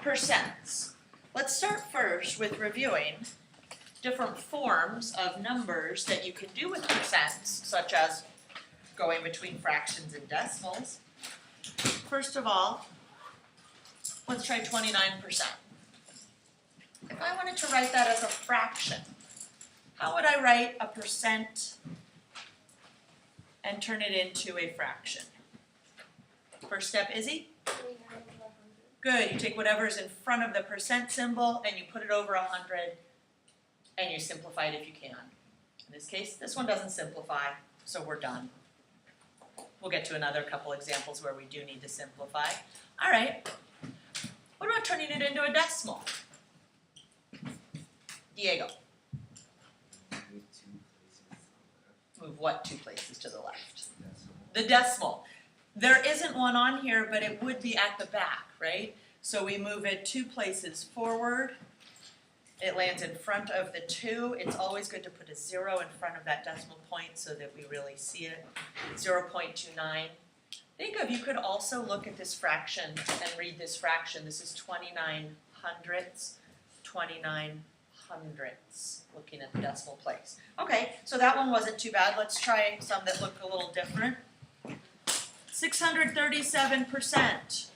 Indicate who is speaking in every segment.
Speaker 1: percents. Let's start first with reviewing different forms of numbers that you can do with percents, such as going between fractions and decimals. First of all, let's try 29%. If I wanted to write that as a fraction, how would I write a percent and turn it into a fraction? First step, Izzy? Good, you take whatever's in front of the percent symbol and you put it over 100 and you simplify it if you can. In this case, this one doesn't simplify, so we're done. We'll get to another couple examples where we do need to simplify. All right, what about turning it into a decimal? Diego. Move what 2 places to the left? The decimal. There isn't one on here, but it would be at the back, right? So we move it 2 places forward. It lands in front of the 2. It's always good to put a 0 in front of that decimal point so that we really see it. 0.29. Think of, you could also look at this fraction and read this fraction. This is 29 hundredths, 29 hundredths, looking at the decimal place. Okay, so that one wasn't too bad. Let's try some that look a little different. 637%.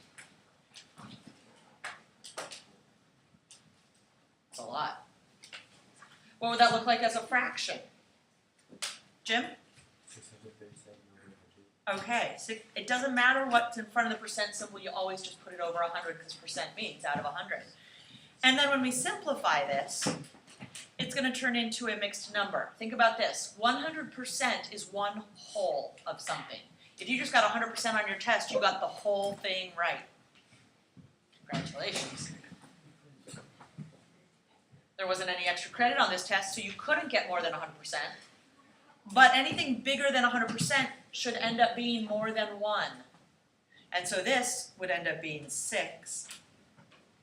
Speaker 1: That's a lot. What would that look like as a fraction? Jim?
Speaker 2: 637.
Speaker 1: Okay, so it doesn't matter what's in front of the percent symbol, you always just put it over 100 because percent means out of 100. And then when we simplify this, it's going to turn into a mixed number. Think about this. 100% is one whole of something. If you just got 100% on your test, you got the whole thing right. Congratulations. There wasn't any extra credit on this test, so you couldn't get more than 100%. But anything bigger than 100% should end up being more than 1. And so this would end up being 6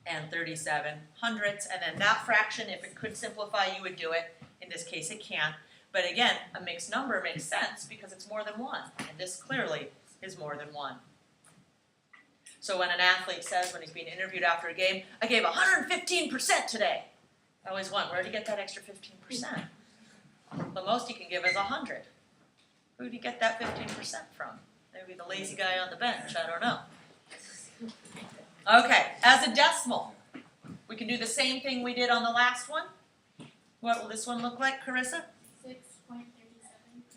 Speaker 1: and 37 hundredths. And then that fraction, if it could simplify, you would do it. In this case, it can't. But again, a mixed number makes sense because it's more than 1. And this clearly is more than 1. So when an athlete says when he's being interviewed after a game, I gave 115% today. I always wonder, where did he get that extra 15%? The most he can give is 100. Who did he get that 15% from? Maybe the lazy guy on the bench, I don't know. Okay, as a decimal, we can do the same thing we did on the last one. What will this one look like, Carissa?
Speaker 3: 6.37.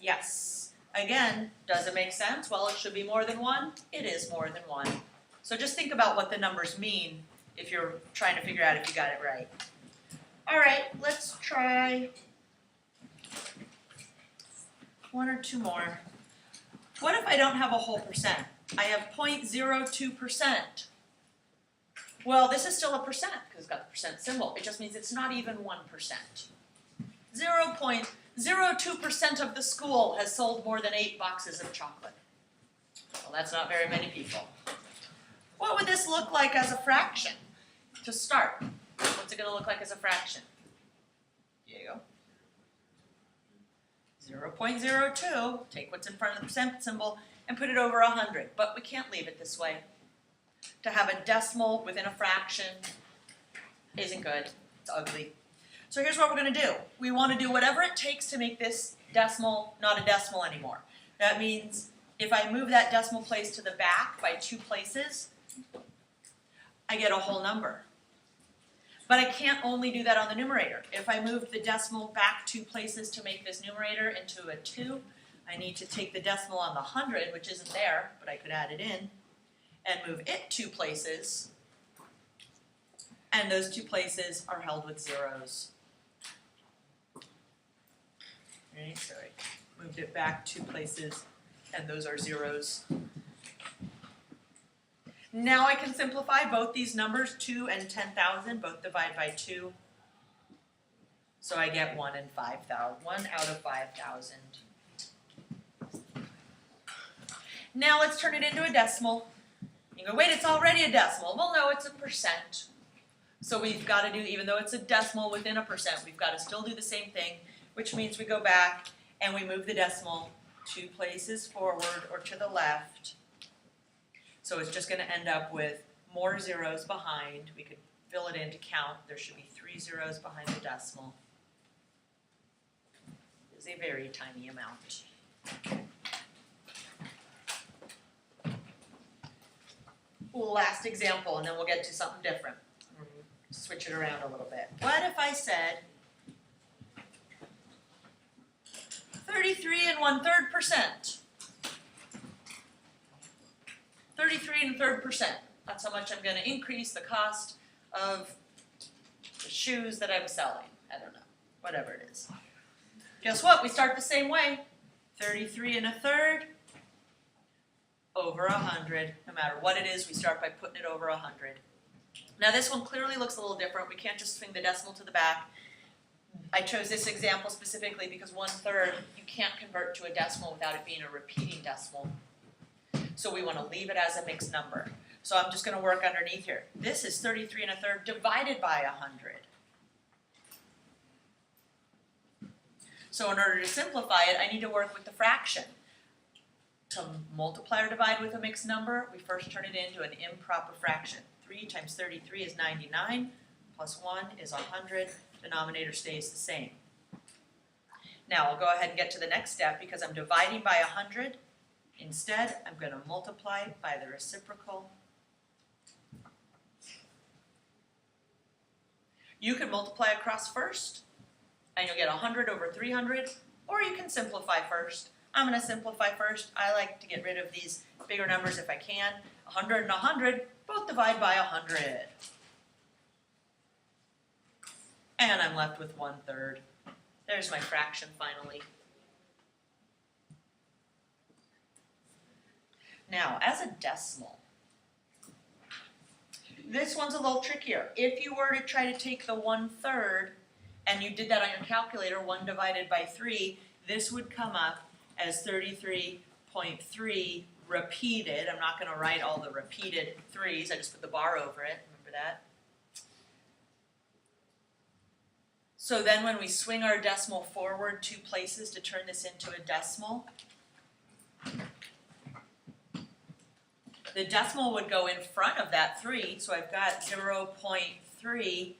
Speaker 1: Yes. Again, does it make sense? Well, it should be more than 1. It is more than 1. So just think about what the numbers mean if you're trying to figure out if you got it right. All right, let's try 1 or 2 more. What if I don't have a whole percent? I have 0.02%. Well, this is still a percent because it's got the percent symbol. It just means it's not even 1%. 0.02% of the school has sold more than 8 boxes of chocolate. Well, that's not very many people. What would this look like as a fraction to start? What's it going to look like as a fraction? Diego? 0.02, take what's in front of the percent symbol and put it over 100. But we can't leave it this way. To have a decimal within a fraction isn't good. It's ugly. So here's what we're going to do. We want to do whatever it takes to make this decimal not a decimal anymore. That means if I move that decimal place to the back by 2 places, I get a whole number. But I can't only do that on the numerator. If I moved the decimal back 2 places to make this numerator into a 2, I need to take the decimal on the 100, which isn't there, but I could add it in, and move it 2 places. And those 2 places are held with zeros. Right, so I moved it back 2 places, and those are zeros. Now I can simplify both these numbers, 2 and 10,000, both divide by 2. So I get 1 and 5,000, 1 out of 5,000. Now let's turn it into a decimal. You go, wait, it's already a decimal. Well, no, it's a percent. So we've got to do, even though it's a decimal within a percent, we've got to still do the same thing, which means we go back and we move the decimal 2 places forward or to the left. So it's just going to end up with more zeros behind. We could fill it in to count. There should be 3 zeros behind the decimal. It is a very tiny amount. Last example, and then we'll get to something different. Switch it around a little bit. What if I said 33 1/3%? 33 1/3%. That's how much I'm going to increase the cost of the shoes that I'm selling. I don't know, whatever it is. Guess what? We start the same way. 33 1/3 over 100. No matter what it is, we start by putting it over 100. Now this one clearly looks a little different. We can't just swing the decimal to the back. I chose this example specifically because 1/3 you can't convert to a decimal without it being a repeating decimal. So we want to leave it as a mixed number. So I'm just going to work underneath here. This is 33 1/3 divided by 100. So in order to simplify it, I need to work with the fraction. To multiply or divide with a mixed number, we first turn it into an improper fraction. 3 times 33 is 99, plus 1 is 100. Denominator stays the same. Now I'll go ahead and get to the next step because I'm dividing by 100. Instead, I'm going to multiply by the reciprocal. You can multiply across first, and you'll get 100 over 300, or you can simplify first. I'm going to simplify first. I like to get rid of these bigger numbers if I can. 100 and 100 both divide by 100. And I'm left with 1/3. There's my fraction finally. Now, as a decimal, this one's a little trickier. If you were to try to take the 1/3 and you did that on your calculator, 1 divided by 3, this would come up as 33.3 repeated. I'm not going to write all the repeated 3's. I just put the bar over it. Remember that? So then when we swing our decimal forward 2 places to turn this into a decimal, the decimal would go in front of that 3. So I've got 0.3.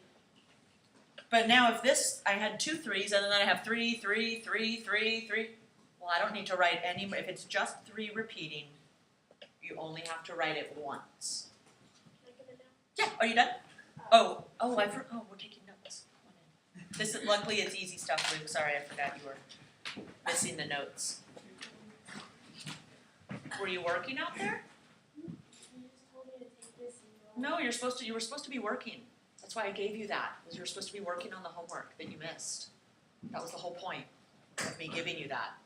Speaker 1: But now if this, I had 2 3's and then I have 3, 3, 3, 3, 3. Well, I don't need to write any more. If it's just 3 repeating, you only have to write it once.
Speaker 3: Can I get it down?
Speaker 1: Yeah, are you done? Oh, we're taking notes. This is, luckily it's easy stuff, Luke. Sorry, I forgot you were missing the notes. Were you working out there?
Speaker 3: You just told me to take this and go.
Speaker 1: No, you were supposed to be working. That's why I gave you that, because you were supposed to be working on the homework that you missed. That was the whole point of me giving you that.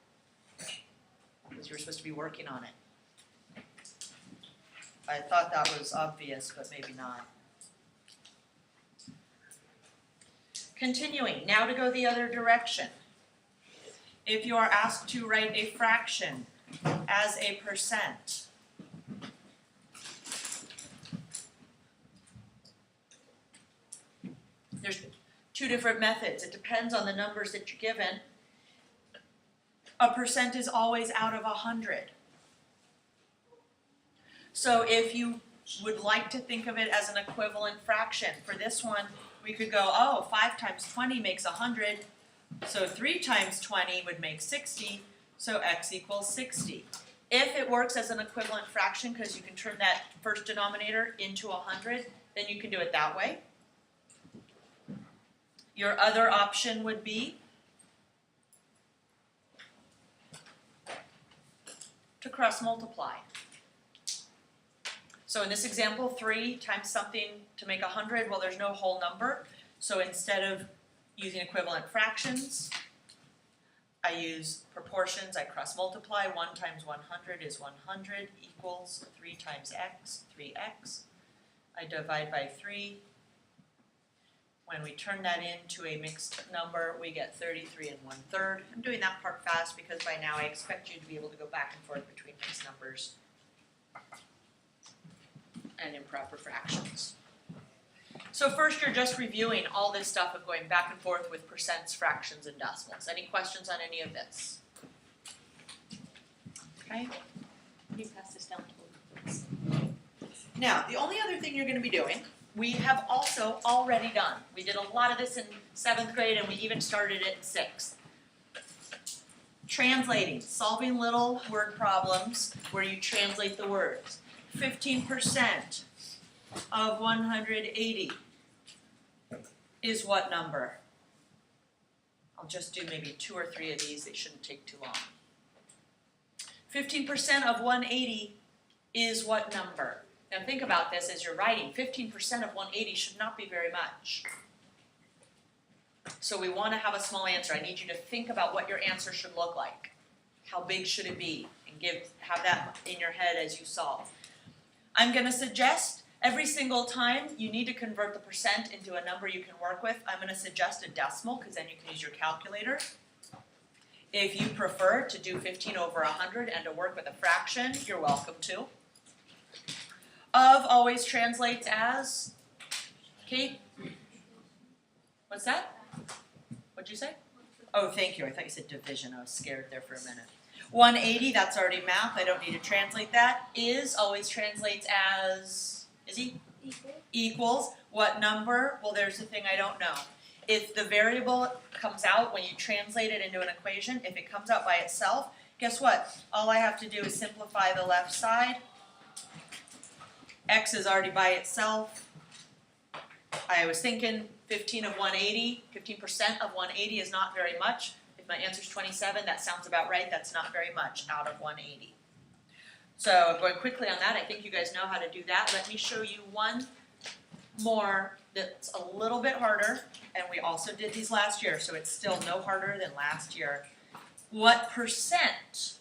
Speaker 1: Because you were supposed to be working on it. I thought that was obvious, but maybe not. Continuing, now to go the other direction. If you are asked to write a fraction as a percent, there's 2 different methods. It depends on the numbers that you're given. A percent is always out of 100. So if you would like to think of it as an equivalent fraction, for this one, we could go, 5 times 20 makes 100, so 3 times 20 would make 60, so x equals 60. If it works as an equivalent fraction, because you can turn that first denominator into 100, then you can do it that way. Your other option would be to cross multiply. So in this example, 3 times something to make 100, well, there's no whole number. So instead of using equivalent fractions, I use proportions. I cross multiply. 1 times 100 is 100 equals 3 times x, 3x. I divide by 3. When we turn that into a mixed number, we get 33 1/3. I'm doing that part fast because by now I expect you to be able to go back and forth between mixed numbers and improper fractions. So first you're just reviewing all this stuff of going back and forth with percents, fractions, and decimals. Any questions on any of this? Okay. Can you pass this down to Luke, please? Now, the only other thing you're gonna be doing, we have also already done. We did a lot of this in 7th grade and we even started it in 6th. Translating, solving little word problems where you translate the words. 15% of 180 is what number? I'll just do maybe 2 or 3 of these, they shouldn't take too long. 15% of 180 is what number? Now think about this as you're writing. 15% of 180 should not be very much. So we want to have a small answer. I need you to think about what your answer should look like. How big should it be? And have that in your head as you solve. I'm going to suggest every single time you need to convert the percent into a number you can work with. I'm going to suggest a decimal because then you can use your calculator. If you prefer to do 15 over 100 and to work with a fraction, you're welcome to. Of always translates as, Kate? What's that? What'd you say? Oh, thank you. I thought you said division. I was scared there for a minute. 180, that's already math. I don't need to translate that. Is always translates as, is he? Equals. What number? Well, there's the thing I don't know. If the variable comes out when you translate it into an equation, if it comes out by itself, guess what? All I have to do is simplify the left side. X is already by itself. I was thinking 15 of 180, 15% of 180 is not very much. If my answer is 27, that sounds about right. That's not very much out of 180. So I'm going quickly on that. I think you guys know how to do that. Let me show you one more that's a little bit harder. And we also did these last year, so it's still no harder than last year. What percent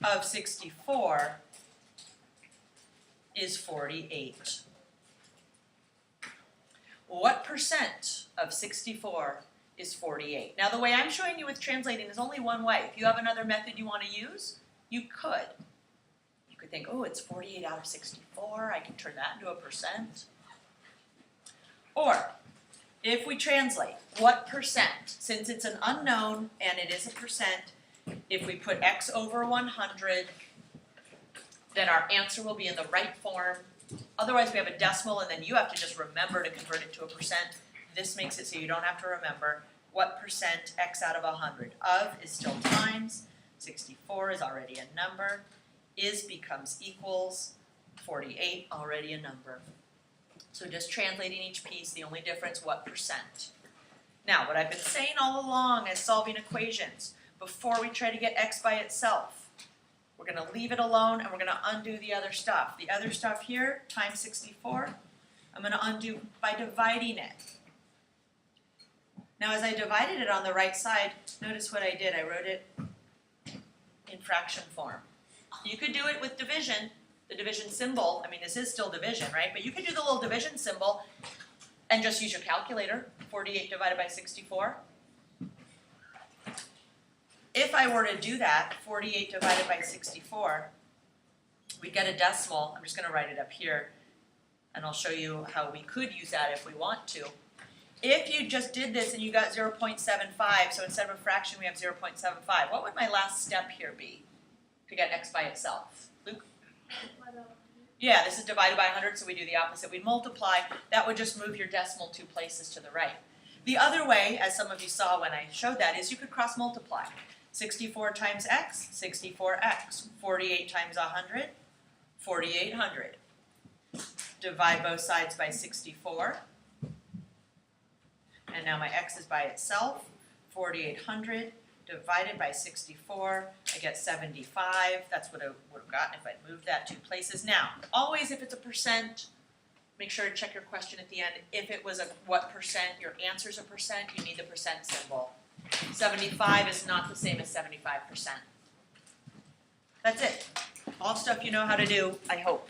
Speaker 1: of 64 is 48? What percent of 64 is 48? Now the way I'm showing you with translating is only one way. If you have another method you want to use, you could. You could think, oh, it's 48 out of 64, I can turn that into a percent. Or, if we translate, what percent, since it's an unknown and it is a percent, if we put x over 100, then our answer will be in the right form. Otherwise, we have a decimal, and then you have to just remember to convert it to a percent. This makes it so you don't have to remember what percent x out of 100. Of is still times. 64 is already a number. Is becomes equals. 48, already a number. So just translating each piece, the only difference, what percent. Now, what I've been saying all along is solving equations. Before we try to get x by itself, we're going to leave it alone and we're going to undo the other stuff. The other stuff here, times 64, I'm going to undo by dividing it. Now as I divided it on the right side, notice what I did. I wrote it in fraction form. You could do it with division, the division symbol. I mean, this is still division, right? But you could do the little division symbol and just use your calculator. 48 divided by 64. If I were to do that, 48 divided by 64, we get a decimal. I'm just going to write it up here, and I'll show you how we could use that if we want to. If you just did this and you got 0.75, so instead of a fraction we have 0.75, what would my last step here be to get x by itself? Luke? Yeah, this is divided by 100, so we do the opposite. We multiply. That would just move your decimal 2 places to the right. The other way, as some of you saw when I showed that, is you could cross multiply. 64 times x, 64x. 48 times 100, 4800. Divide both sides by 64. And now my x is by itself. 4800 divided by 64. I get 75. That's what I would have gotten if I'd moved that 2 places. Now, always if it's a percent, make sure to check your question at the end. If it was a what percent, your answer's a percent, you need the percent symbol. 75 is not the same as 75%. That's it. All stuff you know how to do, I hope.